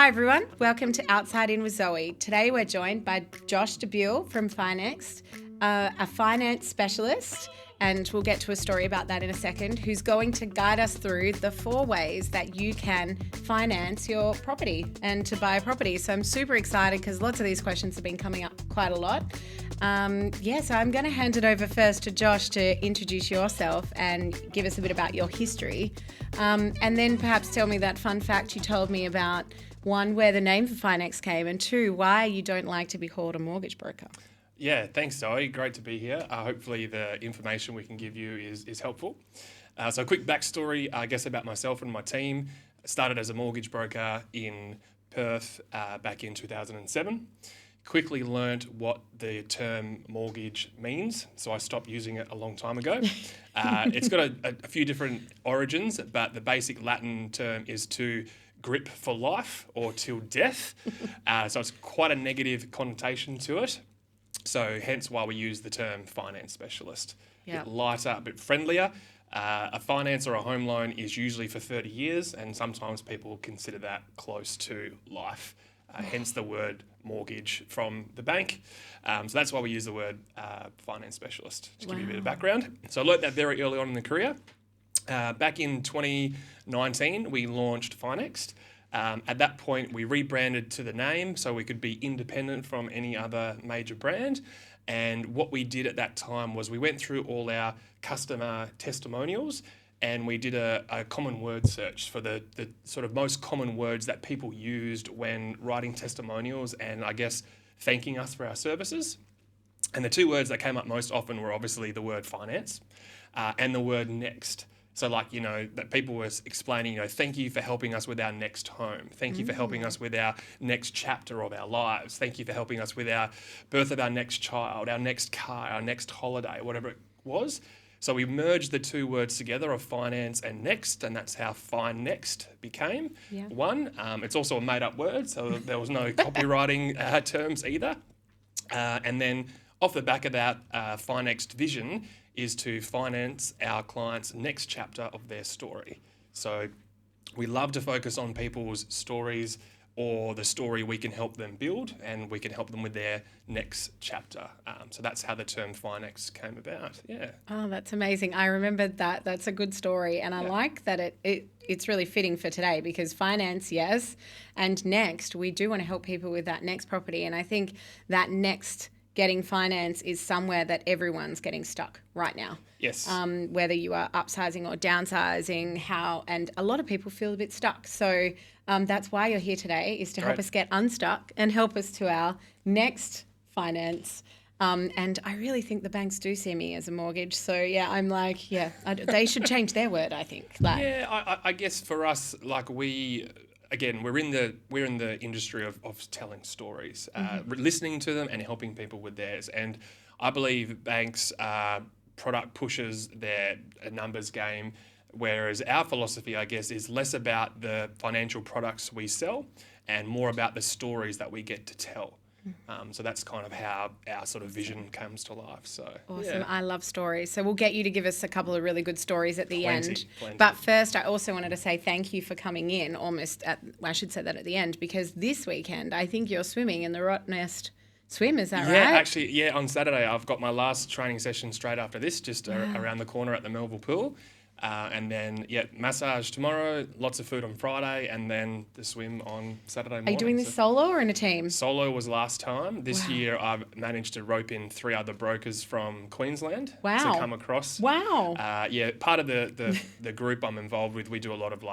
Hi everyone, welcome to Outside In with Zoe. Today we're joined by Josh De Buelle from Finext, a finance specialist, and we'll get to a story about that in a second, who's going to guide us through the 4 ways that you can finance your property and to buy a property. So I'm super excited because lots of these questions have been coming up quite a lot. So I'm going to hand it over first to Josh to introduce yourself and give us a bit about your history. And then perhaps tell me that fun fact you told me about, 1, where the name for Finext came, and 2, why you don't like to be called a mortgage broker. Yeah, thanks, Zoe. Great to be here. Hopefully the information we can give you is helpful. So a quick backstory, I guess, about myself and my team. I started as a mortgage broker in Perth back in 2007. Quickly learnt what the term mortgage means, so I stopped using it a long time ago. It's got a few different origins, but the basic Latin term is to grip for life or till death. So it's quite a negative connotation to it. So hence why we use the term finance specialist. Yeah. A bit lighter, a bit friendlier. A finance or a home loan is usually for 30 years, and sometimes people consider that close to life. Hence the word mortgage from the bank. So that's why we use the word finance specialist, to give you a bit of background. So I learnt that very early on in the career. Back in 2019, we launched Finext. At that point, we rebranded to the name so we could be independent from any other major brand. And what we did at that time was we went through all our customer testimonials and we did a common word search for the sort of most common words that people used when writing testimonials and, I guess, thanking us for our services. And the 2 words that came up most often were obviously the word finance and the word next. So that people were explaining, thank you for helping us with our next home. Thank you for helping us with our next chapter of our lives. Thank you for helping us with our birth of our next child, our next car, our next holiday, whatever it was. So we merged the 2 words together of finance and next, and that's how Finext became one. It's also a made-up word, so there was no copywriting terms either. And then off the back of that, Finext vision is to finance our clients' next chapter of their story. So we love to focus on people's stories or the story we can help them build, and we can help them with their next chapter. So that's how the term Finext came about. Yeah. Oh, that's amazing. I remembered that. That's a good story. And I like that it's really fitting for today because finance, yes, and next, we do want to help people with that next property. And I think that next getting finance is somewhere that everyone's getting stuck right now. Yes. Whether you are upsizing or downsizing, and a lot of people feel a bit stuck. So that's why you're here today, is to help us get unstuck and help us to our next finance. And I really think the banks do see me as a mortgage. So I'm like, they should change their word, I think. I guess for us, we're in the industry of telling stories, listening to them and helping people with theirs. And I believe banks product pushes their numbers game, whereas our philosophy, I guess, is less about the financial products we sell and more about the stories that we get to tell. So that's kind of how our sort of vision comes to life. So awesome. Yeah. I love stories. So we'll get you to give us a couple of really good stories at the end. Plenty. But first, I also wanted to say thank you for coming in I should say that at the end, because this weekend, I think you're swimming in the Rottnest swim. Is that right? Yeah, actually, on Saturday, I've got my last training session straight after this, just around the corner at the Melville Pool. And then, massage tomorrow, lots of food on Friday, and then the swim on Saturday morning. Are you doing this solo or in a team? Solo was last time. This year, I've managed to rope in 3 other brokers from Queensland to come across. Wow. Part of the group I'm involved with, we do a lot of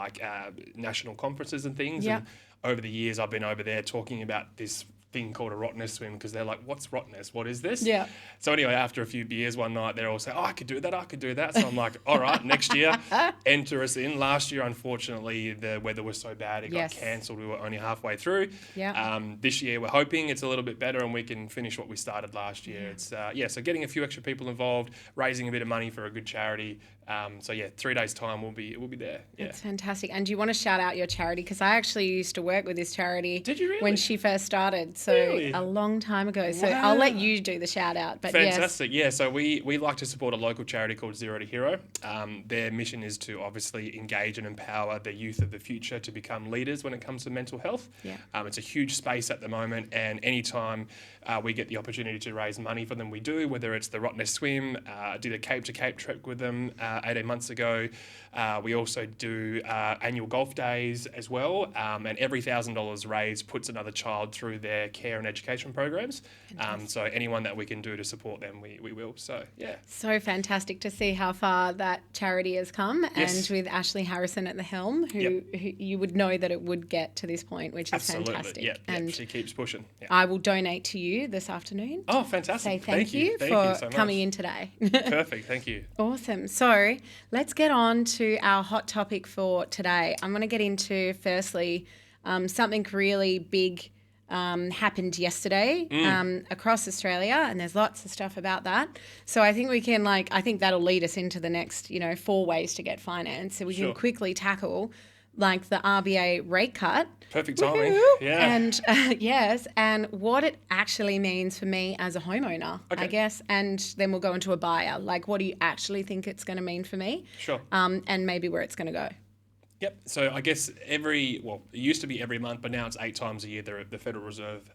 national conferences and things. Yep. And over the years, I've been over there talking about this thing called a Rottnest swim, because they're like, what's Rottnest? What is this? Yeah. So anyway, after a few beers one night, they're all saying, I could do that. So I'm like, all right, next year, enter us in. Last year, unfortunately, the weather was so bad, it got cancelled. We were only halfway through. Yeah. This year, we're hoping it's a little bit better and we can finish what we started last year. It's so getting a few extra people involved, raising a bit of money for a good charity. 3 days time we'll be there. Yeah. That's fantastic. And do you want to shout out your charity? Because I actually used to work with this charity. Did you really? When she first started. So Really? a long time ago. So Wow. I'll let you do the shout out. But Fantastic. Yeah, so we like to support a local charity called Zero to Hero. Their mission is to obviously engage and empower the youth of the future to become leaders when it comes to mental health. Yeah. It's a huge space at the moment, and anytime we get the opportunity to raise money for them, we do, whether it's the Rottnest Swim, did a Cape to Cape trip with them 18 months ago. We also do annual golf days as well, and every $1,000 raised puts another child through their care and education programs. So anyone that we can do to support them, we will. So, yeah. So fantastic to see how far that charity has come, Yes. and with Ashley Harrison at the helm, who you would know that it would get to this point, which is Absolutely. fantastic. Yep. And She keeps pushing. Yeah. I will donate to you this afternoon. Oh, fantastic. Say thank you Thank for you so much. coming in today. Perfect. Thank you. Awesome. So let's get on to our hot topic for today. I'm going to get into, firstly, something really big happened yesterday across Australia, and there's lots of stuff about that. So I think we can, I think that'll lead us into the next, 4 ways to get finance. So we can quickly tackle the RBA rate cut. Perfect timing. Woo-hoo. Yeah. And yes, and what it actually means for me as a homeowner, I guess. And then we'll go into a buyer. What do you actually think it's going to mean for me? Sure. And maybe where it's going to go. Yep. So I guess it used to be every month, but now it's 8 times a year the Federal Reserve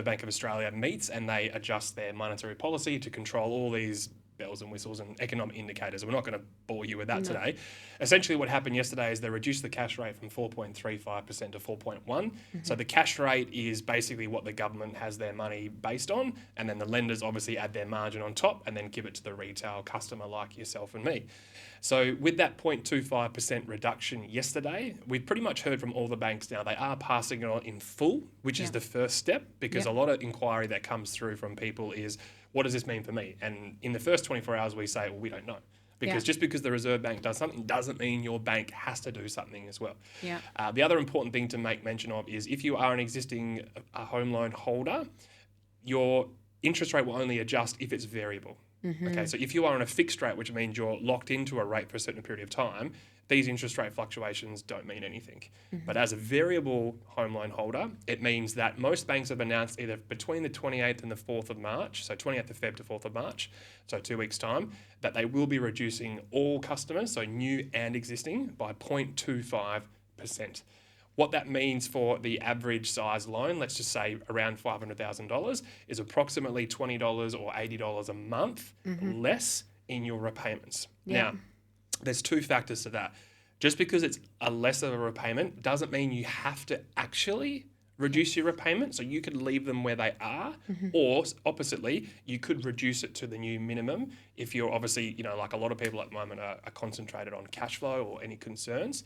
Bank of Australia meets, and they adjust their monetary policy to control all these bells and whistles and economic indicators. We're not going to bore you with that today. Essentially what happened yesterday is they reduced the cash rate from 4.35% to 4.1%. So the cash rate is basically what the government has their money based on, and then the lenders obviously add their margin on top and then give it to the retail customer like yourself and me. So with that 0.25% reduction yesterday, we've pretty much heard from all the banks now they are passing it on in full, which is the first step, because a lot of inquiry that comes through from people is, what does this mean for me? And in the first 24 hours we say, well, we don't know. Because just because the Reserve Bank does something doesn't mean your bank has to do something as well. Yeah. The other important thing to make mention of is if you are an existing home loan holder, your interest rate will only adjust if it's variable. Okay, so if you are on a fixed rate, which means you're locked into a rate for a certain period of time, these interest rate fluctuations don't mean anything. But as a variable home loan holder, it means that most banks have announced either between the 28th and the 4th of March, so 28th of Feb to 4th of March, so 2 weeks' time, that they will be reducing all customers, so new and existing, by 0.25%. What that means for the average size loan, let's just say around $500,000, is approximately $20 or $80 a month less in your repayments. Now, there's 2 factors to that. Just because it's a less of a repayment doesn't mean you have to actually reduce your repayment. So you could leave them where they are, or oppositely, you could reduce it to the new minimum if you're obviously, like a lot of people at the moment are concentrated on cash flow or any concerns.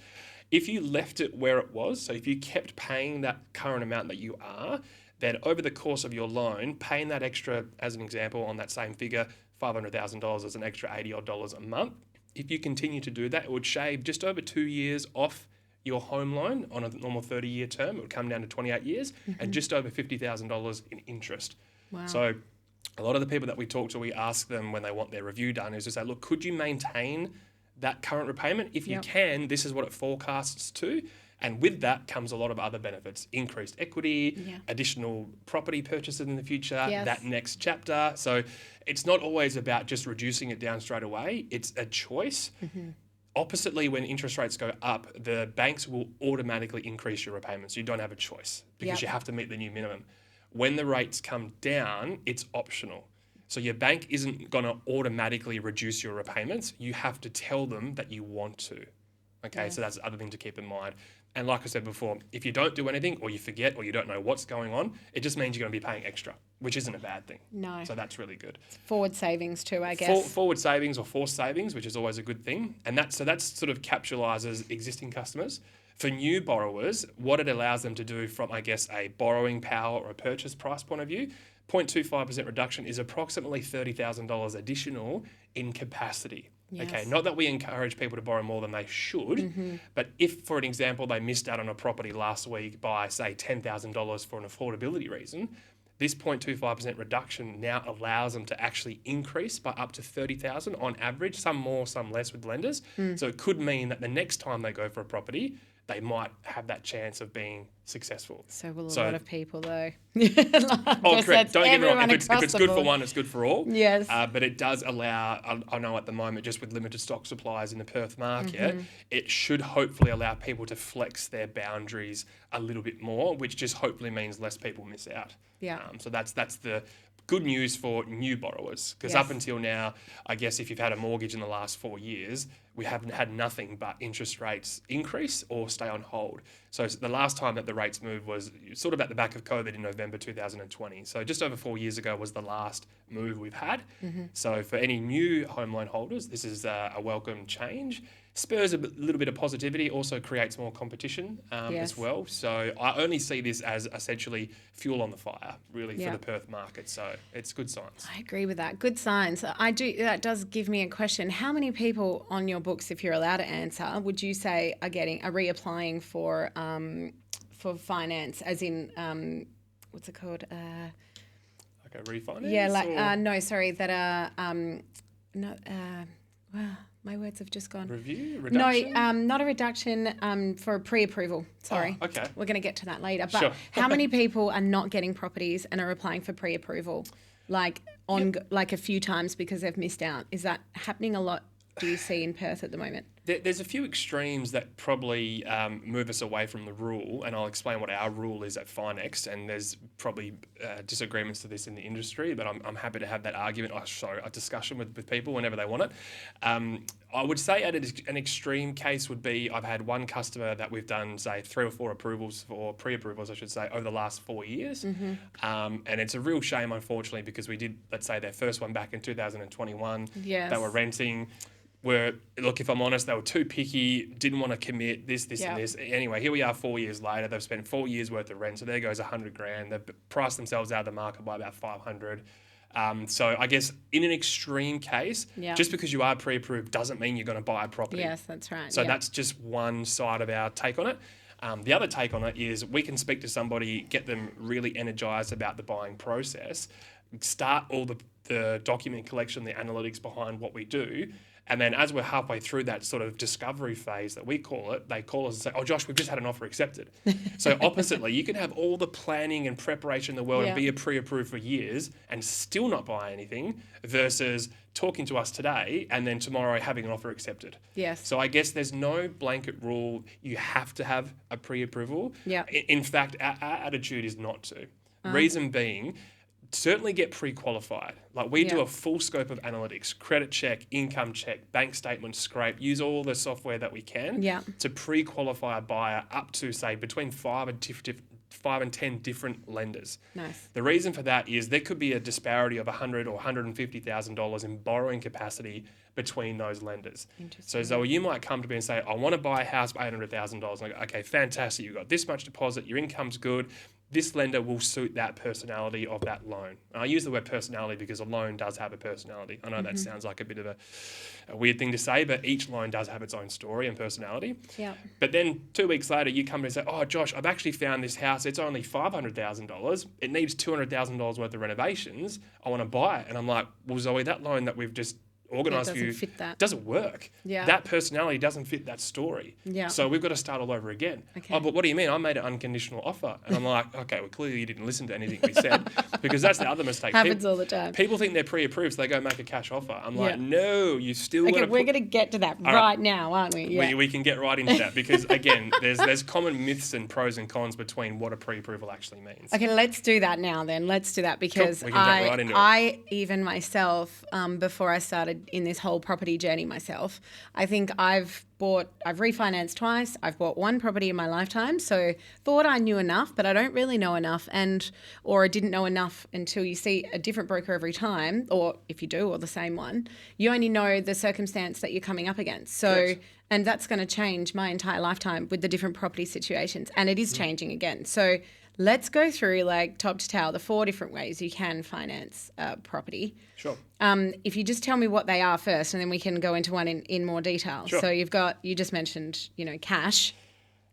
If you left it where it was, so if you kept paying that current amount that you are, then over the course of your loan, paying that extra, as an example, on that same figure, $500,000 is an extra $80 a month. If you continue to do that, it would shave just over 2 years off your home loan on a normal 30-year term. It would come down to 28 years and just over $50,000 in interest. Wow. So a lot of the people that we talk to, we ask them when they want their review done is to say, look, could you maintain that current repayment? If you can, this is what it forecasts to. And with that comes a lot of other benefits: increased equity, additional property purchases in the future, that next chapter. So it's not always about just reducing it down straight away. It's a choice. Oppositely, when interest rates go up, the banks will automatically increase your repayments. You don't have a choice because you have to meet the new minimum. When the rates come down, it's optional. So your bank isn't going to automatically reduce your repayments. You have to tell them that you want to. Okay, so that's the other thing to keep in mind. And like I said before, if you don't do anything or you forget or you don't know what's going on, it just means you're going to be paying extra, which isn't a bad thing. No. So that's really good. Forward savings too, I guess. Forward savings or forced savings, which is always a good thing. And that sort of capitalizes existing customers. For new borrowers, what it allows them to do from, I guess, a borrowing power or a purchase price point of view, 0.25% reduction is approximately $30,000 additional in capacity. Yes. Okay, not that we encourage people to borrow more than they should, but if, for an example, they missed out on a property last week by, say, $10,000 for an affordability reason, this 0.25% reduction now allows them to actually increase by up to $30,000 on average, some more, some less with lenders. So it could mean that the next time they go for a property, they might have that chance of being successful. So will a lot of people, though. Correct. Don't get me wrong. If it's good for one, it's good for all. Yes. But it does allow, I know at the moment, just with limited stock supplies in the Perth market, it should hopefully allow people to flex their boundaries a little bit more, which just hopefully means less people miss out. Yeah. So that's the good news for new borrowers, because up until now, I guess if you've had a mortgage in the last 4 years, we haven't had nothing but interest rates increase or stay on hold. So the last time that the rates moved was sort of at the back of COVID in November 2020. So just over 4 years ago was the last move we've had. So for any new home loan holders, this is a welcome change. Spurs a little bit of positivity, also creates more competition as well. So I only see this as essentially fuel on the fire, really, for the Perth market. So it's good signs. I agree with that. Good signs. That does give me a question. How many people on your books, if you're allowed to answer, would you say are reapplying for finance, as in what's it called? Like a refinance? Yeah, that are wow. My words have just gone. Review? Reduction? No, not a reduction, for pre-approval. Sorry. Oh, okay. We're going to get to that later. But how many people are not getting properties and are applying for pre-approval, like a few times because they've missed out? Is that happening a lot, do you see, in Perth at the moment? There's a few extremes that probably move us away from the rule, and I'll explain what our rule is at Finext, and there's probably disagreements to this in the industry, but I'm happy to have that argument, a discussion with people whenever they want it. I would say an extreme case would be, I've had one customer that we've done, say, 3 or 4 approvals, or pre-approvals, I should say, over the last 4 years. And it's a real shame, unfortunately, because we did, let's say, their first one back in 2021. Yes. They were renting. Look, if I'm honest, they were too picky, didn't want to commit this and this. Anyway, here we are 4 years later. They've spent 4 years worth of rent. So there goes $100,000. They've priced themselves out of the market by about 500. So I guess in an extreme case, just because you are pre-approved doesn't mean you're going to buy a property. Yes, that's right. So that's just one side of our take on it. The other take on it is we can speak to somebody, get them really energized about the buying process, start all the document collection, the analytics behind what we do. And then as we're halfway through that sort of discovery phase that we call it, they call us and say, oh, Josh, we've just had an offer accepted. So oppositely, you can have all the planning and preparation in the world and be pre-approved for years and still not buy anything, versus talking to us today and then tomorrow having an offer accepted. Yes. So I guess there's no blanket rule you have to have a pre-approval. Yeah. In fact, our attitude is not to. Reason being, certainly get pre-qualified. Like we do a full scope of analytics, credit check, income check, bank statement scrape, use all the software that we can to pre-qualify a buyer up to, say, between 5 and 10 different lenders. Nice. The reason for that is there could be a disparity of $100,000 or $150,000 in borrowing capacity between those lenders. So Zoe, you might come to me and say, I want to buy a house for $800,000. I go, okay, fantastic. You've got this much deposit. Your income's good. This lender will suit that personality of that loan. And I use the word personality because a loan does have a personality. I know that sounds like a bit of a weird thing to say, but each loan does have its own story and personality. Yeah. But then 2 weeks later, you come and say, oh, Josh, I've actually found this house. It's only $500,000. It needs $200,000 worth of renovations. I want to buy it. And I'm like, well, Zoe, that loan that we've just organised for you doesn't work. Yeah. That personality doesn't fit that story. Yeah. So we've got to start all over again. Okay. Oh, but what do you mean? I made an unconditional offer. And I'm like, okay, well, clearly you didn't listen to anything we said, because that's the other mistake. Happens all the time. People think they're pre-approved, so they go make a cash offer. I'm like, no, you still got to we're going to get to that right now, aren't we? Yeah. We can get right into that, because, again, there's common myths and pros and cons between what a pre-approval actually means. Okay, let's do that now then. Let's do that, because Cool. We can jump right into it. I even myself, before I started in this whole property journey myself, I think I've refinanced twice. I've bought one property in my lifetime. So thought I knew enough, but I don't really know enough, or I didn't know enough until you see a different broker every time, or if you do, or the same one, you only know the circumstance that you're coming up against. So, correct. And that's going to change my entire lifetime with the different property situations. And it is changing again. So let's go through, like, top to tail, the 4 different ways you can finance property. Sure. If you just tell me what they are first, and then we can go into one in more detail. Sure. So you just mentioned, cash.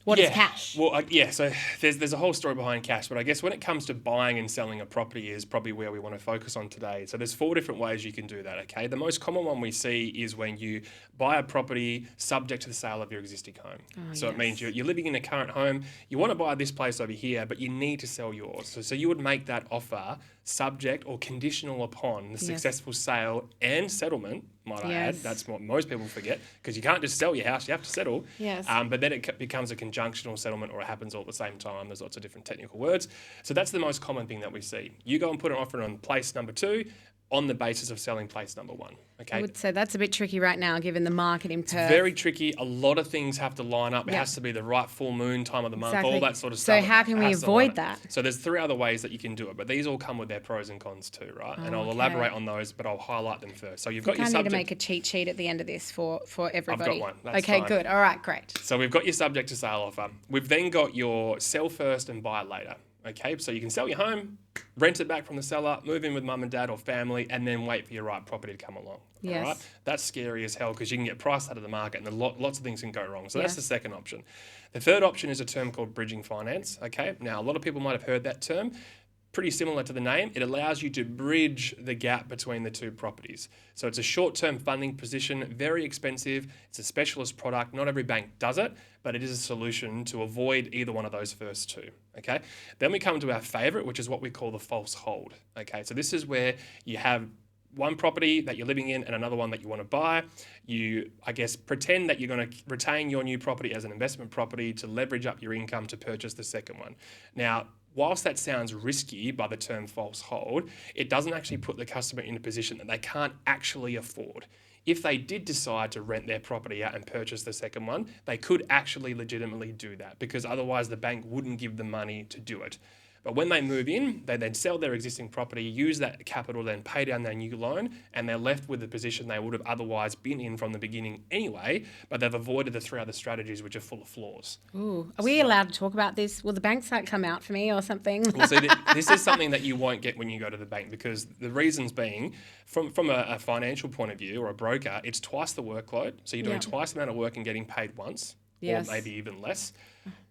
What is cash? Well, so there's a whole story behind cash, but I guess when it comes to buying and selling a property is probably where we want to focus on today. So there's 4 different ways you can do that, okay? The most common one we see is when you buy a property subject to the sale of your existing home. So it means you're living in a current home, you want to buy this place over here, but you need to sell yours. So you would make that offer subject or conditional upon the successful sale and settlement, might I add. That's what most people forget, because you can't just sell your house, you have to settle. Yes. But then it becomes a conjunctional settlement, or it happens all at the same time. There's lots of different technical words. So that's the most common thing that we see. You go and put an offer on place number 2 on the basis of selling place number 1. Okay. I would say that's a bit tricky right now, given the market in Perth. Very tricky. A lot of things have to line up. It has to be the right full moon time of the month, all that sort of stuff. So how can we avoid that? So there's 3 other ways that you can do it, but these all come with their pros and cons too, right? And I'll elaborate on those, but I'll highlight them first. So you've got your subject. I need to make a cheat sheet at the end of this for everybody. I've got one. That's okay, fine. good. All right, great. So we've got your subject to sale offer. We've then got your sell first and buy later. Okay, so you can sell your home, rent it back from the seller, move in with mum and dad or family, and then wait for your right property to come along. Yes. All right? That's scary as hell, because you can get priced out of the market and lots of things can go wrong. So that's the second option. The third option is a term called bridging finance. Okay, now a lot of people might have heard that term. Pretty similar to the name, it allows you to bridge the gap between the 2 properties. So it's a short-term funding position, very expensive. It's a specialist product. Not every bank does it, but it is a solution to avoid either one of those first 2. Okay. Then we come to our favorite, which is what we call the false hold. Okay. So this is where you have one property that you're living in and another one that you want to buy. You, I guess, pretend that you're going to retain your new property as an investment property to leverage up your income to purchase the second one. Now, whilst that sounds risky by the term false hold, it doesn't actually put the customer in a position that they can't actually afford. If they did decide to rent their property out and purchase the second one, they could actually legitimately do that, because otherwise the bank wouldn't give them money to do it. But when they move in, they then sell their existing property, use that capital, then pay down their new loan, and they're left with the position they would have otherwise been in from the beginning anyway, but they've avoided the 3 other strategies, which are full of flaws. Ooh. Are we allowed to talk about this? Will the banks like come out for me or something? Well, see, this is something that you won't get when you go to the bank, because the reasons being, from a financial point of view or a broker, it's twice the workload. So you're doing twice the amount of work and getting paid once, or maybe even less.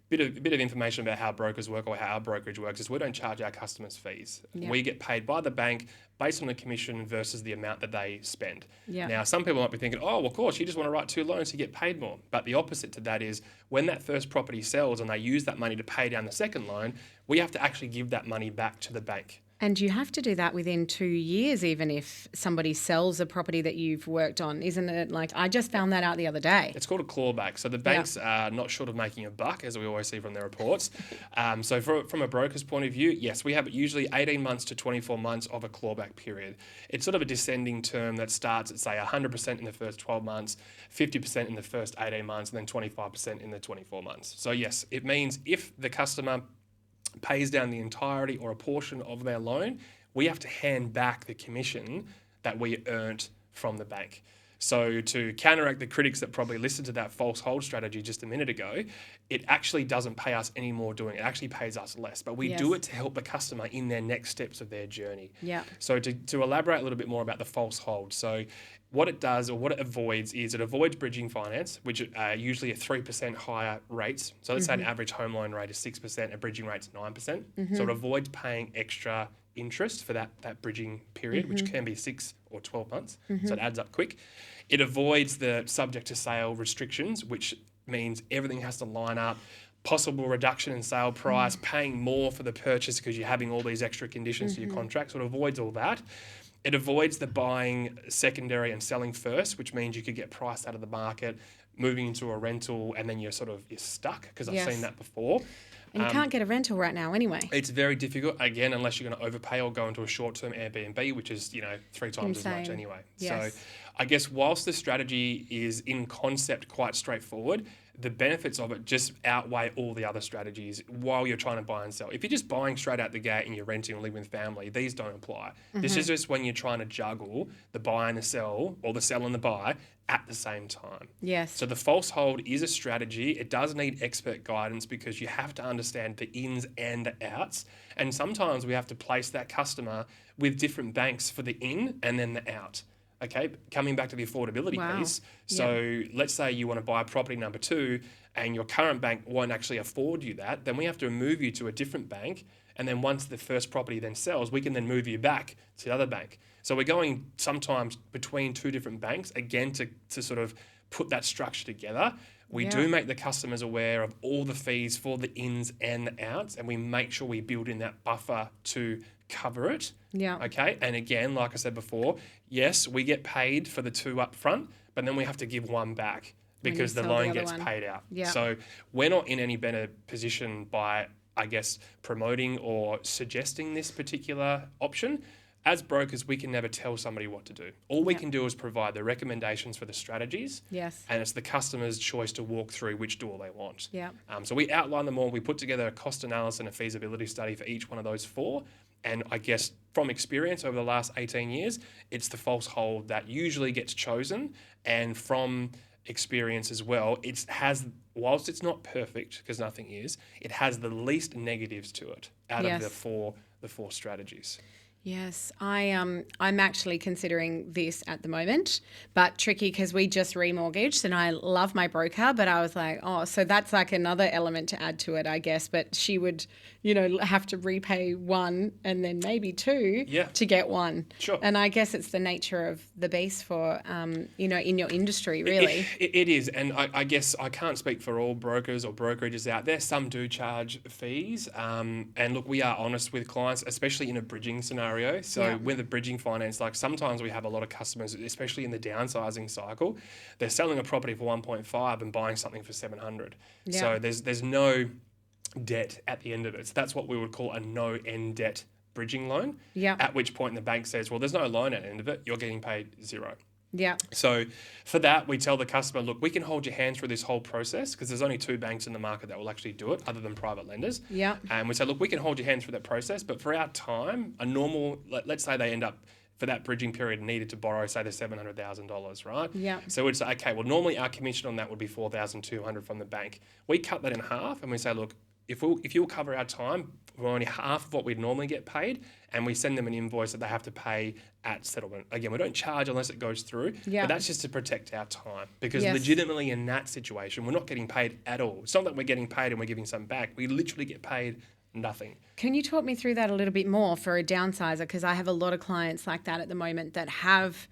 Bit of information about how brokers work, or how our brokerage works, is we don't charge our customers fees. We get paid by the bank based on the commission versus the amount that they spend. Now, some people might be thinking, oh, well, of course, you just want to write 2 loans to get paid more. But the opposite to that is, when that first property sells and they use that money to pay down the second loan, we have to actually give that money back to the bank. And you have to do that within 2 years, even if somebody sells a property that you've worked on, isn't it? Like, I just found that out the other day. It's called a clawback. So the banks are not short of making a buck, as we always see from their reports. So from a broker's point of view, yes, we have usually 18 months to 24 months of a clawback period. It's sort of a descending term that starts at, say, 100% in the first 12 months, 50% in the first 18 months, and then 25% in the 24 months. So yes, it means if the customer pays down the entirety or a portion of their loan, we have to hand back the commission that we earned from the bank. So to counteract the critics that probably listened to that false hold strategy just a minute ago, it actually doesn't pay us any more doing it. It actually pays us less, but we do it to help the customer in their next steps of their journey. So to elaborate a little bit more about the false hold. So what it does, or what it avoids, is it avoids bridging finance, which are usually at 3% higher rates. So let's say an average home loan rate is 6%, a bridging rate's 9%. So it avoids paying extra interest for that bridging period, which can be 6 or 12 months. So it adds up quick. It avoids the subject to sale restrictions, which means everything has to line up. Possible reduction in sale price, paying more for the purchase because you're having all these extra conditions to your contract. So it avoids all that. It avoids the buying secondary and selling first, which means you could get priced out of the market, moving into a rental, and then you're stuck, because I've seen that before. And you can't get a rental right now anyway. It's very difficult, again, unless you're going to overpay or go into a short-term Airbnb, which is, 3 times as much anyway. So I guess whilst the strategy is in concept quite straightforward, the benefits of it just outweigh all the other strategies while you're trying to buy and sell. If you're just buying straight out the gate and you're renting or living with family, these don't apply. This is just when you're trying to juggle the buy and the sell, or the sell and the buy, at the same time. So the false hold is a strategy. It does need expert guidance, because you have to understand the ins and the outs. And sometimes we have to place that customer with different banks for the in and then the out. Okay, coming back to the affordability Wow. piece. So let's say you want to buy property number 2 and your current bank won't actually afford you that, then we have to move you to a different bank. And then once the first property then sells, we can then move you back to the other bank. So we're going sometimes between 2 different banks, again, to sort of put that structure together. We do make the customers aware of all the fees for the ins and the outs, and we make sure we build in that buffer to cover it. Yeah. Okay. And again, like I said before, yes, we get paid for the 2 up front, but then we have to give 1 back because the sell the loan other gets one. paid out. Yeah. So we're not in any better position by, I guess, promoting or suggesting this particular option. As brokers, we can never tell somebody what to do. All we can do is provide the recommendations for the strategies. Yes. And it's the customer's choice to walk through which door they want. Yeah. So we outline them all. We put together a cost analysis and a feasibility study for each one of those 4. And I guess from experience over the last 18 years, it's the false hold that usually gets chosen. And from experience as well, it has, whilst it's not perfect, because nothing is, it has the least negatives to it out of the four strategies. Yes, I'm actually considering this at the moment, but tricky because we just remortgaged and I love my broker, but I was like, oh, so that's like another element to add to it, I guess. But she would, have to repay 1 and then maybe 2 to get 1. Sure. And I guess it's the nature of the beast for, in your industry, really. It is. And I guess I can't speak for all brokers or brokerages out there. Some do charge fees. And look, we are honest with clients, especially in a bridging scenario. So with the bridging finance, like sometimes we have a lot of customers, especially in the downsizing cycle, they're selling a property for 1.5 and buying something for 700. Yeah. So there's no debt at the end of it. So that's what we would call a no end debt bridging loan. Yeah. At which point the bank says, well, there's no loan at the end of it. You're getting paid 0. Yeah. So for that, we tell the customer, look, we can hold your hand through this whole process because there's only 2 banks in the market that will actually do it other than private lenders. Yeah. And we say, look, we can hold your hand through that process. But for our time, a normal, let's say they end up for that bridging period needed to borrow, say, the $700,000, right? Yeah. So we'd say, okay, well, normally our commission on that would be $4,200 from the bank. We cut that in half and we say, look, if you'll cover our time, we're only half of what we'd normally get paid, and we send them an invoice that they have to pay at settlement. Again, we don't charge unless it goes through, but that's just to protect our time because legitimately in that situation, we're not getting paid at all. It's not that we're getting paid and we're giving some back. We literally get paid nothing. Can you talk me through that a little bit more for a downsizer? Because I have a lot of clients like that at the moment that have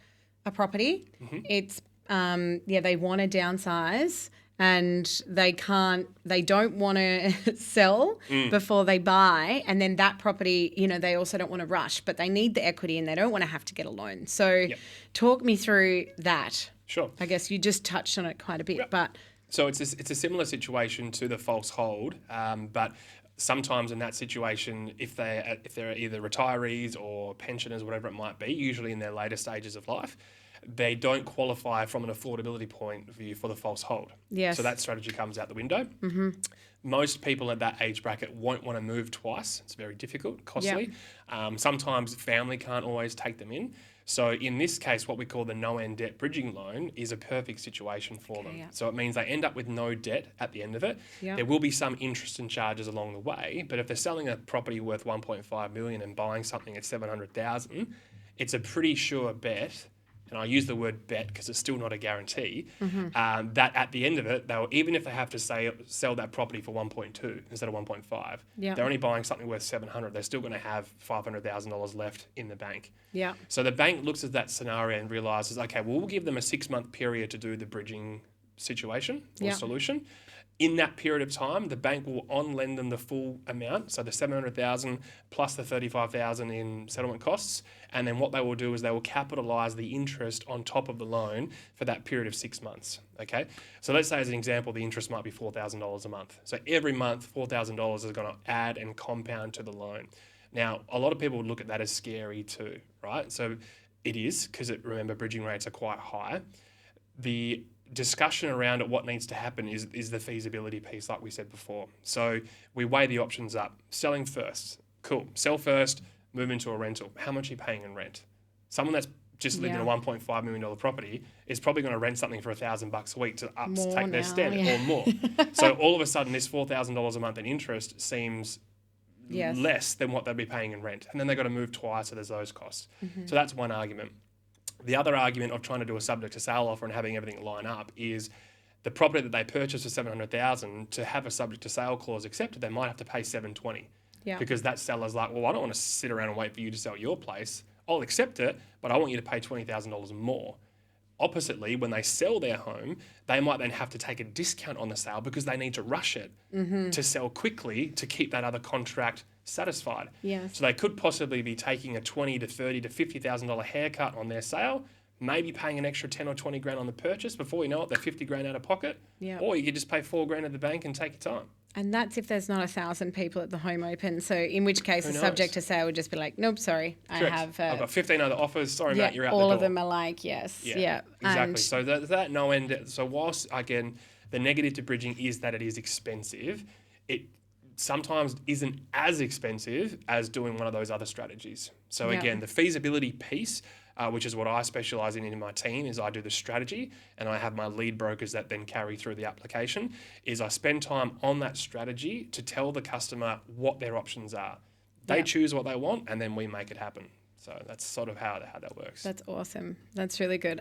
a property. Mm-hmm. It's, they want to downsize and they don't want to sell before they buy. And then that property, they also don't want to rush, but they need the equity and they don't want to have to get a loan. So talk me through that. Sure. I guess you just touched on it quite a bit, but... So it's a similar situation to the false hold, but sometimes in that situation, if they're either retirees or pensioners, whatever it might be, usually in their later stages of life, they don't qualify from an affordability point of view for the false hold. Yes. So that strategy comes out the window. Mm-hmm. Most people at that age bracket won't want to move twice. It's very difficult, costly. Sometimes family can't always take them in. So in this case, what we call the no-end debt bridging loan is a perfect situation for them. Yeah. So it means they end up with no debt at the end of it. Yeah. There will be some interest and charges along the way, but if they're selling a property worth $1.5 million and buying something at $700,000, it's a pretty sure bet. And I use the word bet because it's still not a guarantee, that at the end of it, even if they have to sell that property for 1.2 instead of 1.5, they're only buying something worth 700. They're still going to have $500,000 left in the bank. Yeah. So the bank looks at that scenario and realizes, okay, well, we'll give them a 6-month period to do the bridging situation or solution. In that period of time, the bank will on-lend them the full amount, so the $700,000 plus the $35,000 in settlement costs, and then what they will do is they will capitalise the interest on top of the loan for that period of 6 months. Okay, so let's say as an example, the interest might be $4,000 a month. So every month, $4,000 is going to add and compound to the loan. Now, a lot of people would look at that as scary too, right? So it is because remember, bridging rates are quite high. The discussion around it, what needs to happen is the feasibility piece, like we said before. So we weigh the options up. Selling first, cool. Sell first, move into a rental. How much are you paying in rent? Someone that's just living in a $1.5 million property is probably going to rent something for $1,000 a week to take their stead or more. So all of a sudden, this $4,000 a month in interest seems less than what they'd be paying in rent. And then they've got to move twice, so there's those costs. Mm-hmm. So that's one argument. The other argument of trying to do a subject to sale offer and having everything line up is the property that they purchased for $700,000 to have a subject to sale clause accepted, they might have to pay $720,000 because that seller's like, well, I don't want to sit around and wait for you to sell your place. I'll accept it, but I want you to pay $20,000 more. Oppositely, when they sell their home, they might then have to take a discount on the sale because they need to rush it to sell quickly to keep that other contract satisfied. Yes. So they could possibly be taking a $20,000 to $30,000 to $50,000 haircut on their sale, maybe paying an extra 10 or 20 grand on the purchase. Before you know it, they're 50 grand out of pocket. Yeah. Or you could just pay 4 grand at the bank and take your time. And that's if there's not 1,000 people at the home open. So in which case the subject to sale would just be like, nope, sorry, Correct. I've got 15 other offers. Sorry, mate, you're out the door. All of them are like, yes. Yeah. Exactly. And So that no end. So whilst, again, the negative to bridging is that it is expensive, it sometimes isn't as expensive as doing one of those other strategies. So again, the feasibility piece, which is what I specialise in my team, is I do the strategy and I have my lead brokers that then carry through the application, is I spend time on that strategy to tell the customer what their options are. They choose what they want and then we make it happen. So that's sort of how that works. That's awesome. That's really good.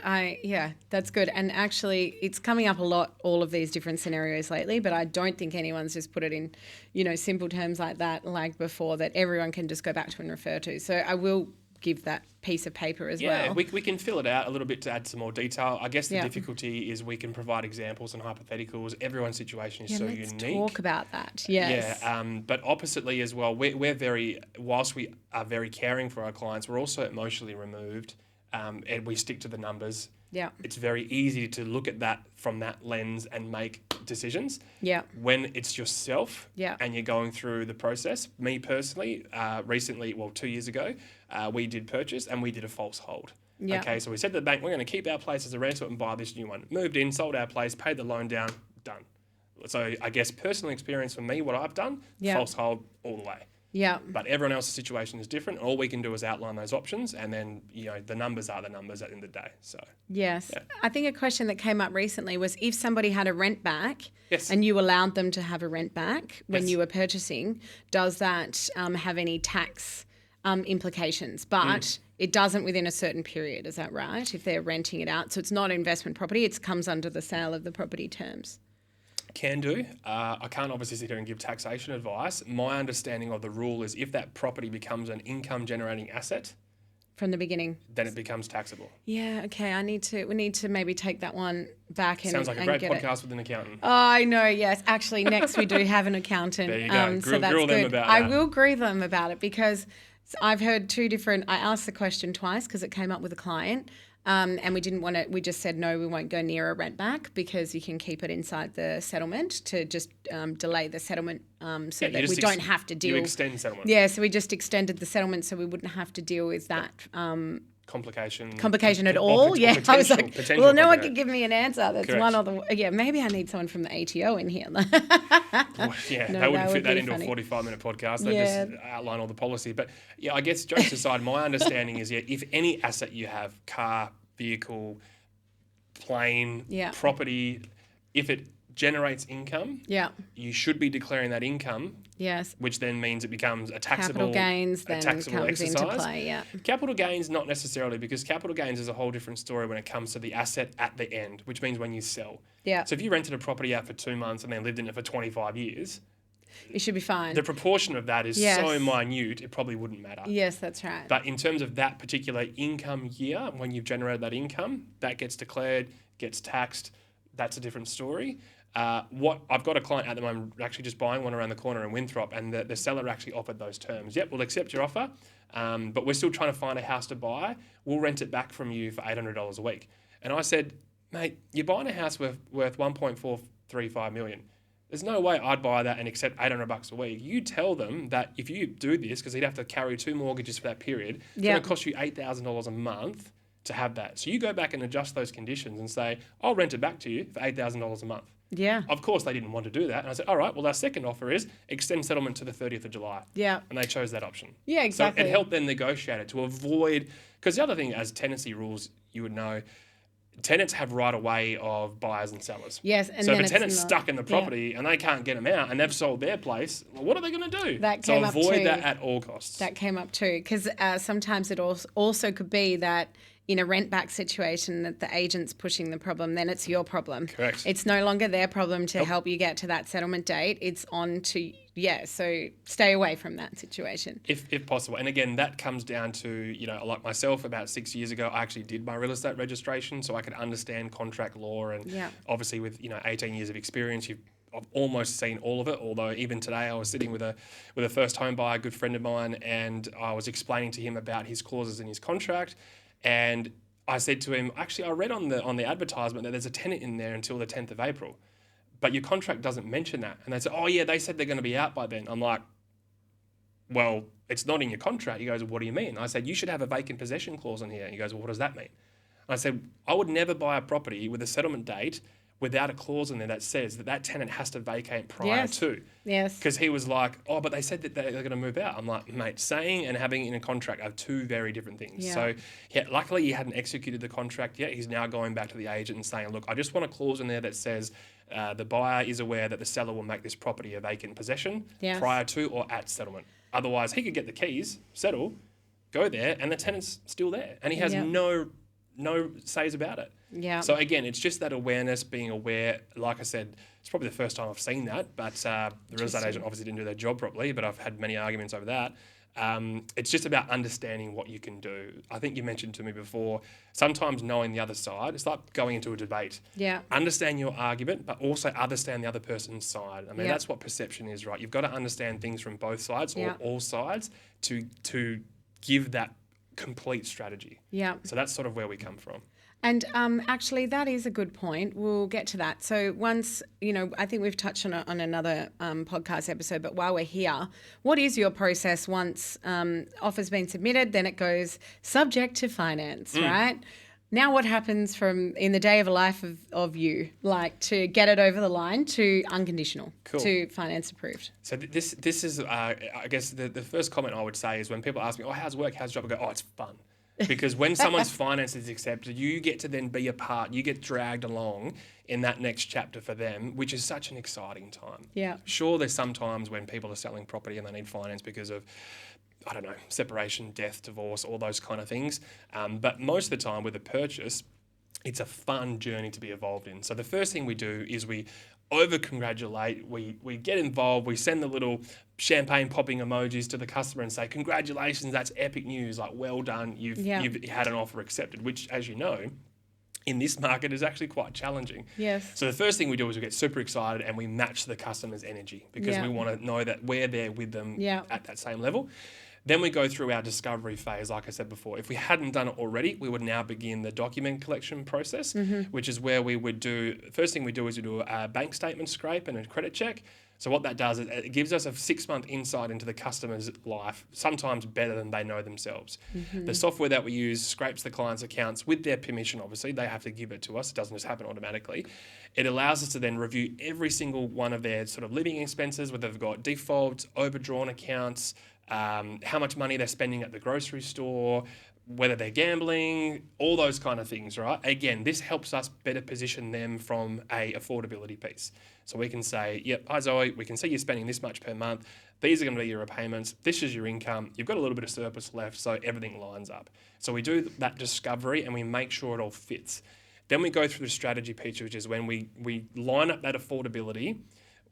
That's good. And actually, it's coming up a lot, all of these different scenarios lately, but I don't think anyone's just put it in, simple terms like that, like before, that everyone can just go back to and refer to. So I will give that piece of paper as well. Yeah, we can fill it out a little bit to add some more detail. I guess the difficulty is we can provide examples and hypotheticals. Everyone's situation is so unique. Let's talk about that. Yes. Yeah, but oppositely as well, we're very, whilst we are very caring for our clients, we're also emotionally removed, and we stick to the numbers. Yeah. It's very easy to look at that from that lens and make decisions. Yeah. When it's yourself and you're going through the process. Me personally, recently, 2 years ago, we did purchase and we did a false hold. Yeah. Okay, so we said to the bank, we're going to keep our place as a rental and buy this new one. Moved in, sold our place, paid the loan down, done. So I guess personal experience for me, what I've done, false hold all the way. Yeah. But everyone else's situation is different. All we can do is outline those options and then, the numbers are the numbers at the end of the day. So yes. Yeah. I think a question that came up recently was if somebody had a rent back yes. and you allowed them to have a rent back when yes. you were purchasing, does that have any tax implications? But it doesn't within a certain period. Is that right? If they're renting it out. So it's not investment property. It comes under the sale of the property terms. Can do. I can't obviously sit here and give taxation advice. My understanding of the rule is if that property becomes an income generating asset from the beginning, then it becomes taxable. Yeah. Okay. We need to maybe take that one back and sounds like a great podcast with an accountant. Oh, I know. Yes. Actually, next we do have an accountant. There you go. So that's grill good. them about I that. will grill them about it because I've heard two different. I asked the question twice because it came up with a client. And we didn't want to, we just said, no, we won't go near a rent back because you can keep it inside the settlement to just delay the settlement so that we don't have to deal. You extend settlement. Yeah, so we just extended the settlement so we wouldn't have to deal with that. Complication at all. Yeah, I was like, well, no one can give me an answer. That's Correct. one other. Yeah, maybe I need someone from the ATO in here. They wouldn't fit that into a 45-minute podcast. They just outline all the policy. But yeah, I guess jokes aside, my understanding is if any asset you have, car, vehicle, plane, property, if it generates income, you should be declaring that income. Yes. Which then means it becomes a taxable capital gains then comes exercise. Into play, Capital gains not necessarily, because capital gains is a whole different story when it comes to the asset at the end, which means when you sell. Yeah. So if you rented a property out for 2 months and then lived in it for 25 years, you should be fine. The proportion of that is so minute, it probably wouldn't matter. Yes, that's right. But in terms of that particular income year, when you've generated that income, that gets declared, gets taxed. That's a different story. I've got a client at the moment actually just buying one around the corner in Winthrop, and the seller actually offered those terms. Yep, we'll accept your offer, but we're still trying to find a house to buy. We'll rent it back from you for $800 a week. And I said, mate, you're buying a house worth $1.435 million. There's no way I'd buy that and accept $800 a week. You tell them that if you do this, because he'd have to carry 2 mortgages for that period, it's going to cost you $8,000 a month to have that. So you go back and adjust those conditions and say, I'll rent it back to you for $8,000 a month. Yeah. Of course, they didn't want to do that. And I said, all right, well, our second offer is extend settlement to the 30th of July. Yeah. And they chose that option. Yeah, exactly. So it helped them negotiate it to avoid, because the other thing as tenancy rules, you would know, tenants have right of way of buyers and sellers. Yes. And so then if a tenant's stuck in the property and they can't get them out and they've sold their place, well, what are they going to do? So avoid that at all costs. That came up too, because sometimes it also could be that in a rent back situation that the agent's pushing the problem, then it's your problem. Correct. It's no longer their problem to help you get to that settlement date. It's on to, so stay away from that situation. If possible. And again, that comes down to, like myself, about 6 years ago, I actually did my real estate registration so I could understand contract law. And obviously with, 18 years of experience, I've almost seen all of it, although even today I was sitting with a first home buyer, a good friend of mine, and I was explaining to him about his clauses in his contract. And I said to him, actually, I read on the advertisement that there's a tenant in there until the 10th of April, but your contract doesn't mention that. And they said, oh yeah, they said they're going to be out by then. I'm like, well, it's not in your contract. He goes, what do you mean? I said, you should have a vacant possession clause in here. He goes, well, what does that mean? I said, I would never buy a property with a settlement date without a clause in there that says that tenant has to vacate prior to. Yes. Because he was like, oh, but they said that they're going to move out. I'm like, mate, saying and having it in a contract are two very different things. Yeah. So, luckily he hadn't executed the contract yet. He's now going back to the agent and saying, look, I just want a clause in there that says the buyer is aware that the seller will make this property a vacant possession prior to or at settlement. Otherwise, he could get the keys, settle, go there, and the tenant's still there. And he has no says about it. Yeah. So again, it's just that awareness, being aware. Like I said, it's probably the first time I've seen that, but the real estate agent obviously didn't do their job properly, but I've had many arguments over that. It's just about understanding what you can do. I think you mentioned to me before, sometimes knowing the other side, it's like going into a debate. Yeah. Understand your argument, but also understand the other person's side. I mean, that's what perception is, right? You've got to understand things from both sides or all sides to give that complete strategy. Yeah. So that's sort of where we come from. And actually, that is a good point. We'll get to that. So once, I think we've touched on another podcast episode, but while we're here, what is your process once offer's been submitted, then it goes subject to finance, right? Now what happens in the day of a life of you, like to get it over the line to unconditional, to finance approved? So this is, I guess, the first comment I would say is when people ask me, oh, how's work, how's job? I go, oh, it's fun. Because when someone's finance is accepted, you get to then be a part, you get dragged along in that next chapter for them, which is such an exciting time. Yeah. Sure, there's some times when people are selling property and they need finance because of, I don't know, separation, death, divorce, all those kind of things. But most of the time with a purchase, it's a fun journey to be involved in. So the first thing we do is we over-congratulate, we get involved, we send the little champagne popping emojis to the customer and say, congratulations, that's epic news, like well done, you've had an offer accepted, which, as you know, in this market is actually quite challenging. Yes. So the first thing we do is we get super excited and we match the customer's energy because we want to know that we're there with them at that same level. Then we go through our discovery phase, like I said before. If we hadn't done it already, we would now begin the document collection process, which is where we would do, first thing we do is we do a bank statement scrape and a credit check. So what that does is it gives us a 6-month insight into the customer's life, sometimes better than they know themselves. The software that we use scrapes the client's accounts with their permission, obviously. They have to give it to us. It doesn't just happen automatically. It allows us to then review every single one of their sort of living expenses, whether they've got defaults, overdrawn accounts, how much money they're spending at the grocery store, whether they're gambling, all those kind of things, right? Again, this helps us better position them from a affordability piece. So we can say, yep, hi Zoe, we can see you're spending this much per month. These are going to be your repayments. This is your income. You've got a little bit of surplus left, so everything lines up. So we do that discovery and we make sure it all fits. Then we go through the strategy piece, which is when we line up that affordability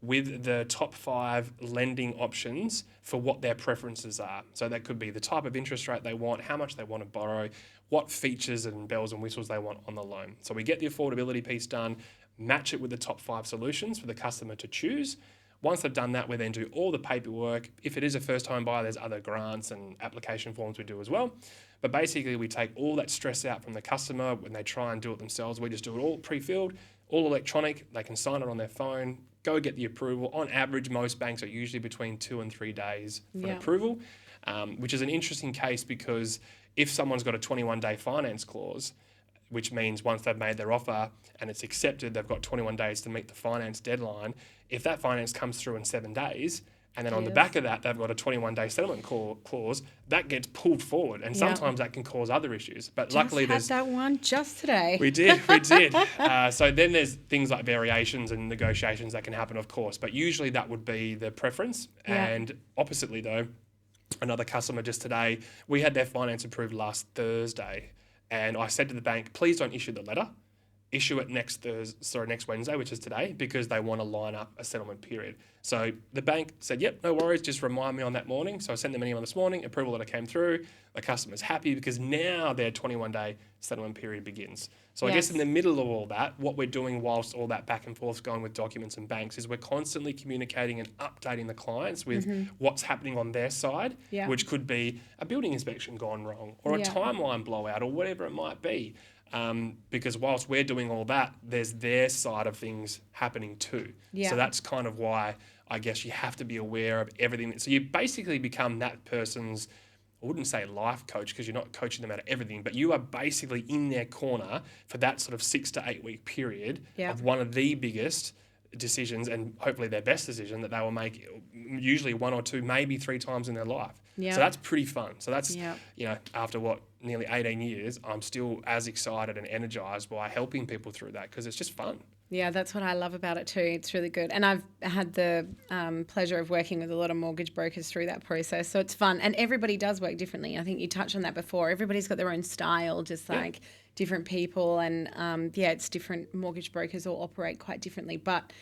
with the top 5 lending options for what their preferences are. So that could be the type of interest rate they want, how much they want to borrow, what features and bells and whistles they want on the loan. So we get the affordability piece done, match it with the top 5 solutions for the customer to choose. Once they've done that, we then do all the paperwork. If it is a first home buyer, there's other grants and application forms we do as well. But basically we take all that stress out from the customer when they try and do it themselves. We just do it all pre-filled, all electronic. They can sign it on their phone, go get the approval. On average, most banks are usually between 2 and 3 days for approval, which is an interesting case because if someone's got a 21-day finance clause, which means once they've made their offer and it's accepted, they've got 21 days to meet the finance deadline. If that finance comes through in 7 days, and then on the back of that, they've got a 21-day settlement clause, that gets pulled forward. And sometimes that can cause other issues. But luckily there's... that one just today. We did. So then there's things like variations and negotiations that can happen, of course. But usually that would be the preference. Yeah. And oppositely, though, another customer just today, we had their finance approved last Thursday. And I said to the bank, please don't issue the letter. Issue it next Wednesday, which is today, because they want to line up a settlement period. So the bank said, yep, no worries, just remind me on that morning. So I sent them an email this morning, approval letter came through, the customer's happy because now their 21-day settlement period begins. So I guess in the middle of all that, what we're doing whilst all that back and forth going with documents and banks is we're constantly communicating and updating the clients with what's happening on their side, which could be a building inspection gone wrong or a timeline blowout or whatever it might be. Because whilst we're doing all that, there's their side of things happening too. So that's kind of why I guess you have to be aware of everything. So you basically become that person's, I wouldn't say life coach because you're not coaching them out of everything, but you are basically in their corner for that sort of 6 to 8 week period of one of the biggest decisions and hopefully their best decision that they will make usually 1 or 2, maybe 3 times in their life. So that's pretty fun. So that's, after nearly 18 years, I'm still as excited and energized by helping people through that because it's just fun. Yeah, that's what I love about it too. It's really good. And I've had the pleasure of working with a lot of mortgage brokers through that process. So it's fun. And everybody does work differently. I think you touched on that before. Everybody's got their own style, just like different people. And it's different. Mortgage brokers all operate quite differently. But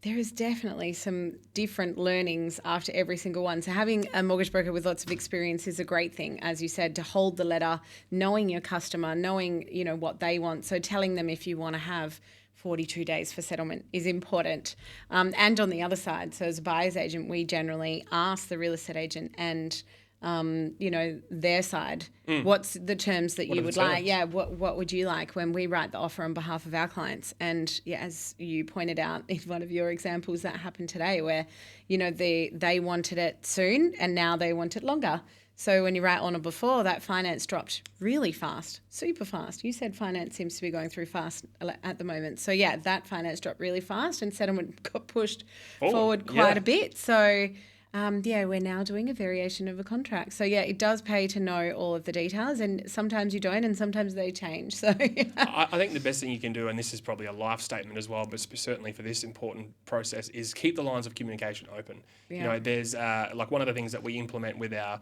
there is definitely some different learnings after every single one. So having a mortgage broker with lots of experience is a great thing, as you said, to hold the letter, knowing your customer, knowing, what they want. So telling them if you want to have 42 days for settlement is important. And on the other side, so as a buyer's agent, we generally ask the real estate agent and their side, what's the terms that you would like? Yeah, what would you like when we write the offer on behalf of our clients? And as you pointed out in one of your examples, that happened today where, they wanted it soon and now they want it longer. So when you write on or before, that finance dropped really fast, super fast. You said finance seems to be going through fast at the moment. So that finance dropped really fast and settlement got pushed forward quite a bit. So we're now doing a variation of a contract. So, it does pay to know all of the details and sometimes you don't and sometimes they change. So I think the best thing you can do, and this is probably a life statement as well, but certainly for this important process, is keep the lines of communication open. There's one of the things that we implement with our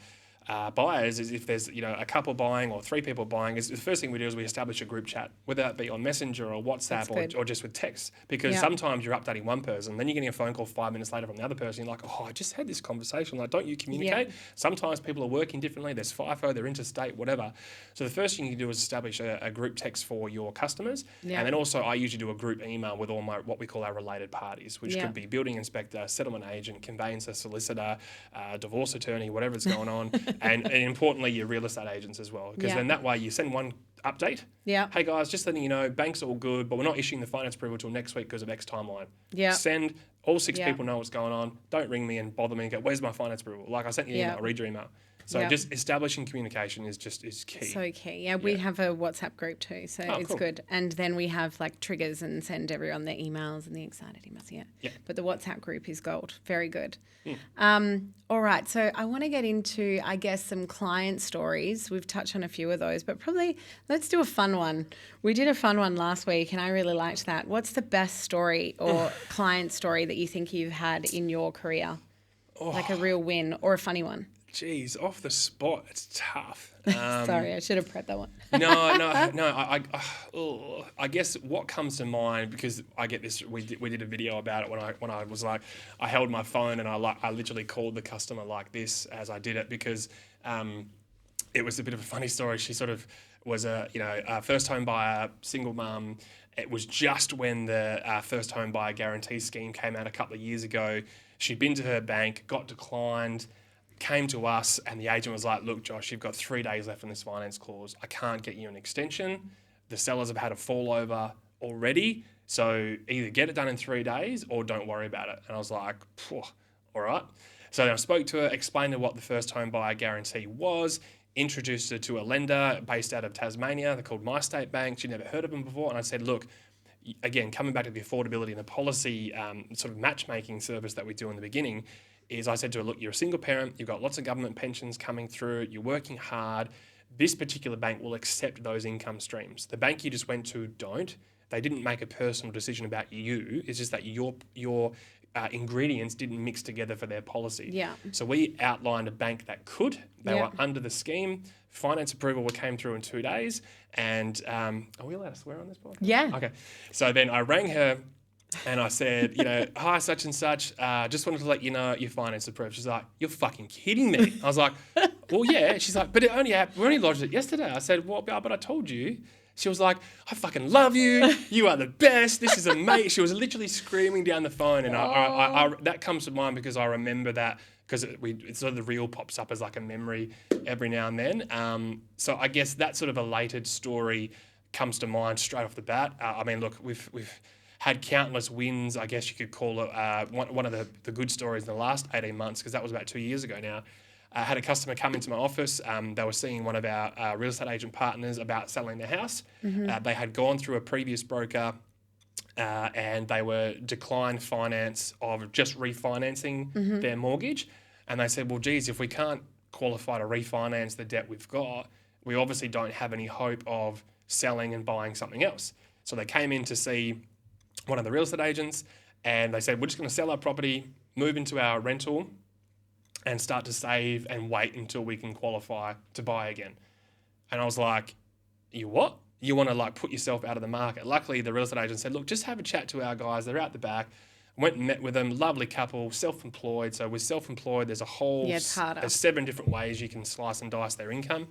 buyers is if there's a couple buying or 3 people buying, is the first thing we do is we establish a group chat, whether that be on Messenger or WhatsApp or just with text, because sometimes you're updating one person, then you're getting a phone call 5 minutes later from the other person. You're like, I just had this conversation. Like, don't you communicate? Sometimes people are working differently. There's FIFO, they're interstate, whatever. So the first thing you do is establish a group text for your customers, and then also I usually do a group email with all my what we call our related parties, which could be building inspector, settlement agent, conveyancer, solicitor, divorce attorney, whatever's going on. And importantly, your real estate agents as well. Because then that way you send one update. Hey guys, just letting you know, bank's all good, but we're not issuing the finance approval till next week because of X timeline. Send all 6 people know what's going on. Don't ring me and bother me and go, where's my finance approval? Like, I sent you an email, read your email. So just establishing communication is key. So key. Yeah, we have a WhatsApp group too, so it's good. And then we have triggers and send everyone their emails and the excited emails. But the WhatsApp group is gold. Very good. All right, so I want to get into, I guess, some client stories. We've touched on a few of those, but probably let's do a fun one. We did a fun one last week and I really liked that. What's the best story or client story that you think you've had in your career? Like a real win or a funny one? Geez, off the spot, it's tough. Sorry, I should have prepped that one. No. I guess what comes to mind, because I get this, we did a video about it when I was like, I held my phone and I literally called the customer like this as I did it, because it was a bit of a funny story. She sort of was a first home buyer, single mum. It was just when the first home buyer guarantee scheme came out a couple of years ago. She'd been to her bank, got declined, came to us, and the agent was like, look, Josh, you've got 3 days left on this finance clause. I can't get you an extension. The sellers have had a fallover already, so either get it done in 3 days or don't worry about it. And I was like, all right. So I spoke to her, explained to her what the first home buyer guarantee was, introduced her to a lender based out of Tasmania. They're called My State Bank. She'd never heard of them before. And I said, look, again, coming back to the affordability and the policy sort of matchmaking service that we do in the beginning, is I said to her, look, you're a single parent, you've got lots of government pensions coming through, you're working hard. This particular bank will accept those income streams. The bank you just went to don't. They didn't make a personal decision about you. It's just that your ingredients didn't mix together for their policy. Yeah. So we outlined a bank that could. They Yeah. were under the scheme. Finance approval came through in 2 days. And are we allowed to swear on this podcast? Yeah. Okay. So then I rang her and I said, hi, such and such. Just wanted to let you know your finance approved. She's like, you're fucking kidding me. I was like, well, yeah. She's like, but we only lodged it yesterday. I said, well, but I told you. She was like, I fucking love you. You are the best. This is amazing. She was literally screaming down the phone. And I that comes to mind because I remember that because it's sort of the reel pops up as like a memory every now and then. So I guess that sort of elated story comes to mind straight off the bat. I mean, look, we've had countless wins, I guess you could call it. One of the good stories in the last 18 months, because that was about 2 years ago now. I had a customer come into my office. They were seeing one of our real estate agent partners about selling their house. Mm-hmm. They had gone through a previous broker and they were declined finance of just refinancing their mortgage. And they said, well, geez, if we can't qualify to refinance the debt we've got, we obviously don't have any hope of selling and buying something else. So they came in to see one of the real estate agents and they said, we're just going to sell our property, move into our rental and start to save and wait until we can qualify to buy again. And I was like, you what? You want to like put yourself out of the market? Luckily, the real estate agent said, look, just have a chat to our guys. They're out the back. Went and met with them. Lovely couple, self-employed. So with self-employed, there's a whole, it's harder. There's 7 different ways you can slice and dice their income.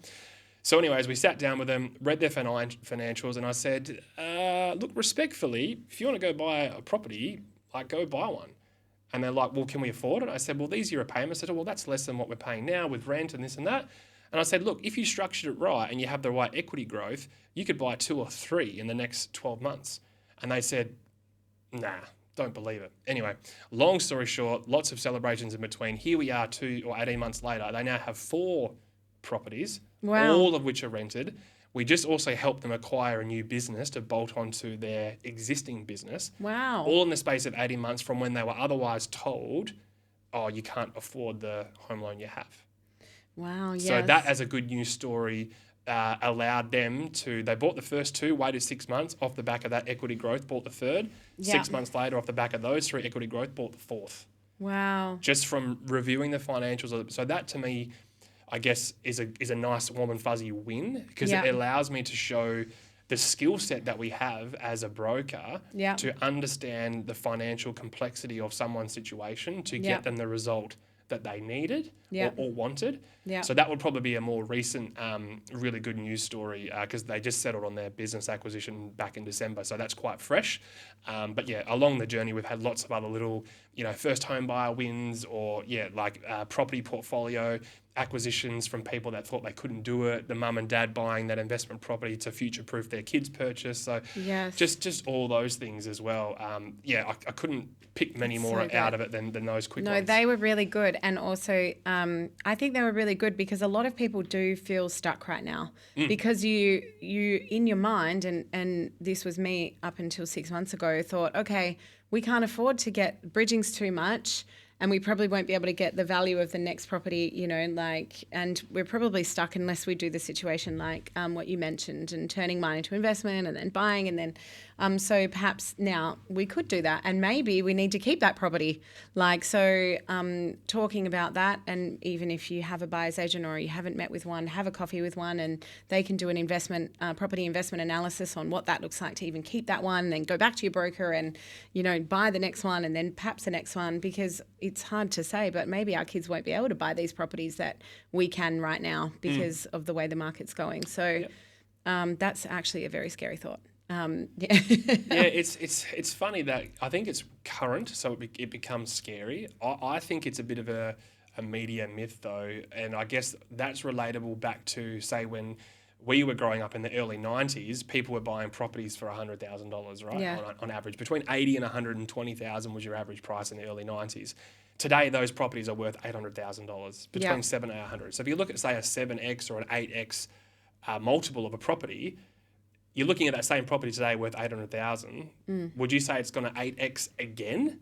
So anyways, we sat down with them, read their financials, and I said, look, respectfully, if you want to go buy a property, like go buy one. And they're like, well, can we afford it? I said, well, these are your payments. I said, well, that's less than what we're paying now with rent and this and that. And I said, look, if you structured it right and you have the right equity growth, you could buy 2 or 3 in the next 12 months. And they said, nah, don't believe it. Anyway, long story short, lots of celebrations in between. Here we are 2 or 18 months later. They now have 4 properties, all of which are rented. We just also helped them acquire a new business to bolt onto their existing business. Wow. All in the space of 18 months from when they were otherwise told, oh, you can't afford the home loan you have. Wow, yes. So that as a good news story allowed them to, they bought the first 2, waited 6 months, off the back of that equity growth, bought the third. Yeah. 6 months later, off the back of those 3 equity growth, bought the 4th. Wow. Just from reviewing the financials. So that to me, I guess, is a nice warm and fuzzy win because it allows me to show the skill set that we have as a broker to understand the financial complexity of someone's situation to get them the result that they needed or wanted. Yeah. So that would probably be a more recent, really good news story because they just settled on their business acquisition back in December. So that's quite fresh. But yeah, along the journey, we've had lots of other little, first home buyer wins or property portfolio acquisitions from people that thought they couldn't do it, the mum and dad buying that investment property to future-proof their kids' purchase. So just all those things as well. I couldn't pick many more out of it than those quick ones. No, they were really good. And also, I think they were really good because a lot of people do feel stuck right now because you in your mind, and this was me up until 6 months ago, thought, okay, we can't afford to get, bridging's too much. And we probably won't be able to get the value of the next property, and we're probably stuck unless we do the situation like what you mentioned and turning mine into investment and then buying and then, so perhaps now we could do that and maybe we need to keep that property. Talking about that, and even if you have a buyer's agent or you haven't met with one, have a coffee with one and they can do an property investment analysis on what that looks like to even keep that one, then go back to your broker and, buy the next one and then perhaps the next one, because it's hard to say, but maybe our kids won't be able to buy these properties that we can right now because of the way the market's going. So that's actually a very scary thought. It's funny that I think it's current, so it becomes scary. I think it's a bit of a media myth though, and I guess that's relatable back to, say, when we were growing up in the early 90s, people were buying properties for $100,000, right? Yeah. On average. Between $80,000 and $120,000 was your average price in the early 90s. Today, those properties are worth $800,000, between 7 and 800. So if you look at, say, a 7x or an 8x multiple of a property, you're looking at that same property today worth $800,000. Would you say it's going to 8x again?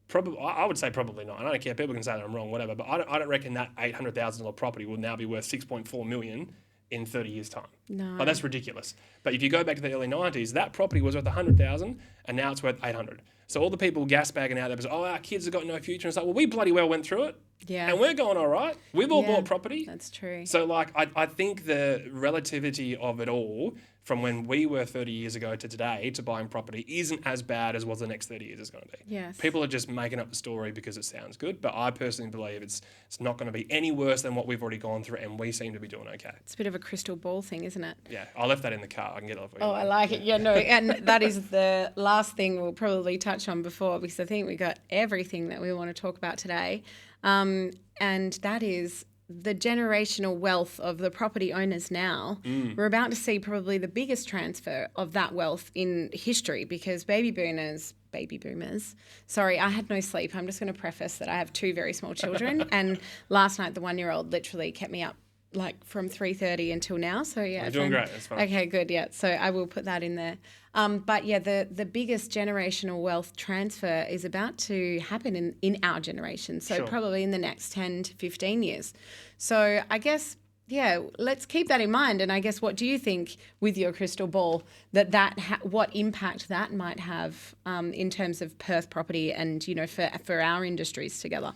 Probably, I would say probably not. I don't care. People can say that I'm wrong, whatever. But I don't reckon that $800,000 property will now be worth $6.4 million in 30 years' time. No. Like, that's ridiculous. But if you go back to the early 90s, that property was worth 100,000 and now it's worth 800. So all the people gas bagging out there was, oh, our kids have got no future. And it's like, well, we bloody well went through it. Yeah. And we're going all right. We've all bought property. That's true. So, like, I think the relativity of it all from when we were 30 years ago to today to buying property isn't as bad as what the next 30 years is going to be. Yes. People are just making up the story because it sounds good, but I personally believe it's not going to be any worse than what we've already gone through, and we seem to be doing okay. It's a bit of a crystal ball thing, isn't it? Yeah, I left that in the car. I can get it off. Oh, I like it. Yeah, no, and that is the last thing we'll probably touch on before, because I think we got everything that we want to talk about today, and that is the generational wealth of the property owners now. We're about to see probably the biggest transfer of that wealth in history, because baby boomers, sorry, I had no sleep. I'm just going to preface that I have 2 very small children, and last night the 1-year-old literally kept me up like from 3:30 until now. So yeah, you're doing great. That's fine. Okay, good. Yeah, so I will put that in there. But yeah, the biggest generational wealth transfer is about to happen in our generation. So probably in the next 10 to 15 years. So I guess, yeah, let's keep that in mind. And I guess, what do you think with your crystal ball what impact that might have in terms of Perth property and, you know, for our industries together?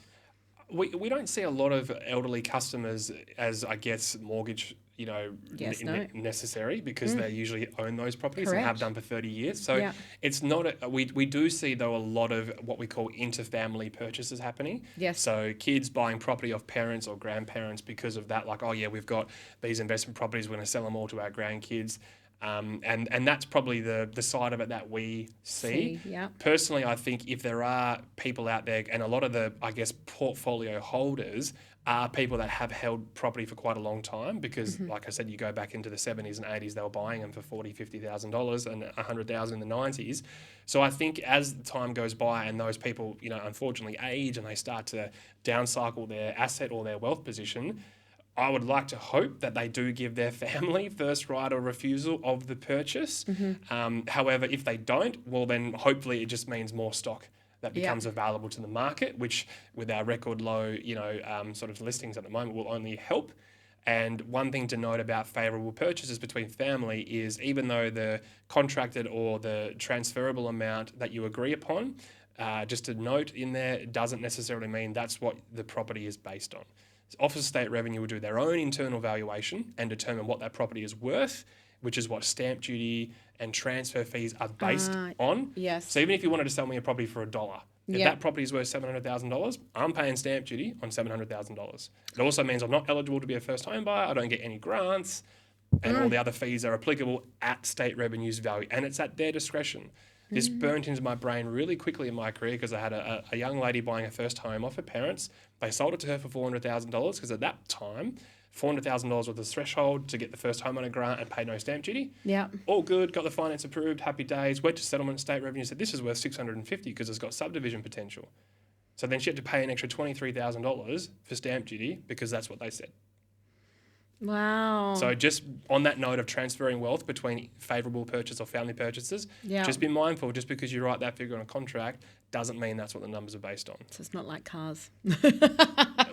We don't see a lot of elderly customers as, I guess, mortgage, you know, necessary, because they usually own those properties and have done for 30 years. So it's not, we do see, though, a lot of what we call interfamily purchases happening. Yes. So kids buying property off parents or grandparents because of that, like, oh yeah, we've got these investment properties, we're going to sell them all to our grandkids. And that's probably the side of it that we see. Personally, I think if there are people out there, and a lot of the, I guess, portfolio holders are people that have held property for quite a long time, because like I said, you go back into the 70s and 80s, they were buying them for $40,000, $50,000 and $100,000 in the 90s. So I think as time goes by and those people, you know, unfortunately age and they start to downcycle their asset or their wealth position, I would like to hope that they do give their family first right of refusal of the purchase. However, if they don't, well, then hopefully it just means more stock that becomes available to the market, which with our record low, you know, sort of listings at the moment will only help. And one thing to note about favourable purchases between family is, even though the contracted or the transferable amount that you agree upon, just a note in there, doesn't necessarily mean that's what the property is based on. Office of State Revenue will do their own internal valuation and determine what that property is worth, which is what stamp duty and transfer fees are based on. Yes. So even if you wanted to sell me a property for $1, if that property is worth $700,000, I'm paying stamp duty on $700,000. It also means I'm not eligible to be a first home buyer. I don't get any grants, and all the other fees are applicable at State Revenue's value, and it's at their discretion. This burnt into my brain really quickly in my career, because I had a young lady buying a first home off her parents. They sold it to her for $400,000, because at that time, $400,000 was the threshold to get the first homeowner grant and pay no stamp duty. Yeah. All good, got the finance approved, happy days, went to settlement, State Revenue said this is worth $650 because it's got subdivision potential. So then she had to pay an extra $23,000 for stamp duty, because that's what they said. Wow. So just on that note of transferring wealth between favourable purchase or family purchases, just be mindful, just because you write that figure on a contract doesn't mean that's what the numbers are based on. So it's not like cars.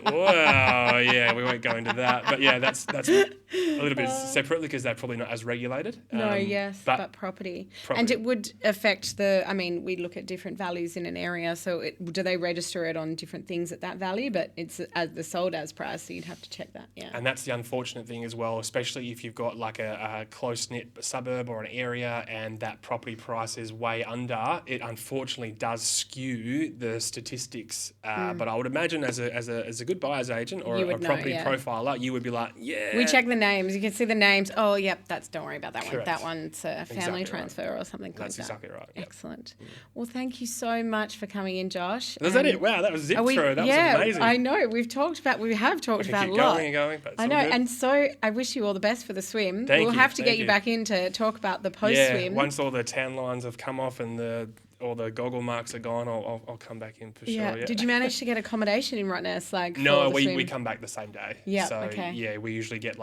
Well, yeah, we won't go into that. But yeah, that's a little bit separately, because they're probably not as regulated. But property. And it would affect we look at different values in an area. So do they register it on different things at that value? But it's the sold as price, so you'd have to check that. Yeah. And that's the unfortunate thing as well, especially if you've got like a close-knit suburb or an area and that property price is way under, it unfortunately does skew the statistics. But I would imagine as a good buyer's agent or a property profiler, you would be like, we check the names. You can see the names. Oh, yep, don't worry about that one. That one's a family transfer or something like that. That's exactly right. Yep. Excellent. Well, thank you so much for coming in, Josh. Was that it? Wow, that was zip through. That was amazing. I know. We have talked about a lot. Going, but I know. And so I wish you all the best for the swim. We'll have to get you back in to talk about the post-swim. Once all the tan lines have come off and all the goggle marks are gone, I'll come back in for sure. Yeah. Did you manage to get accommodation in Rottnest? No, we come back the same day. Yeah. So yeah, we usually get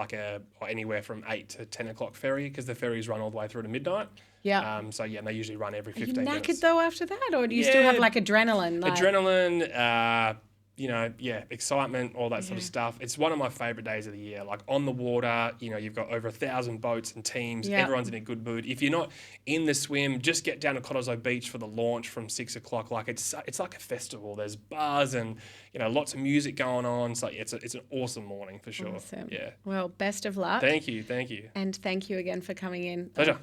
anywhere from 8 to 10 o'clock ferry, because the ferries run all the way through to midnight. Yeah. So yeah, they usually run every 15 minutes. Are you knackered minutes. though after that, or do you still have adrenaline? Adrenaline. excitement, all that sort of stuff. It's one of my favorite days of the year. Like on the water, you've got over 1,000 boats and teams. Yep. Everyone's in a good mood. If you're not in the swim, just get down to Cottesloe Beach for the launch from 6 o'clock. Like it's like a festival. There's bars and lots of music going on. So it's an awesome morning for sure. Awesome. Yeah. Well, best of luck. Thank you. And thank you again for coming in. Pleasure.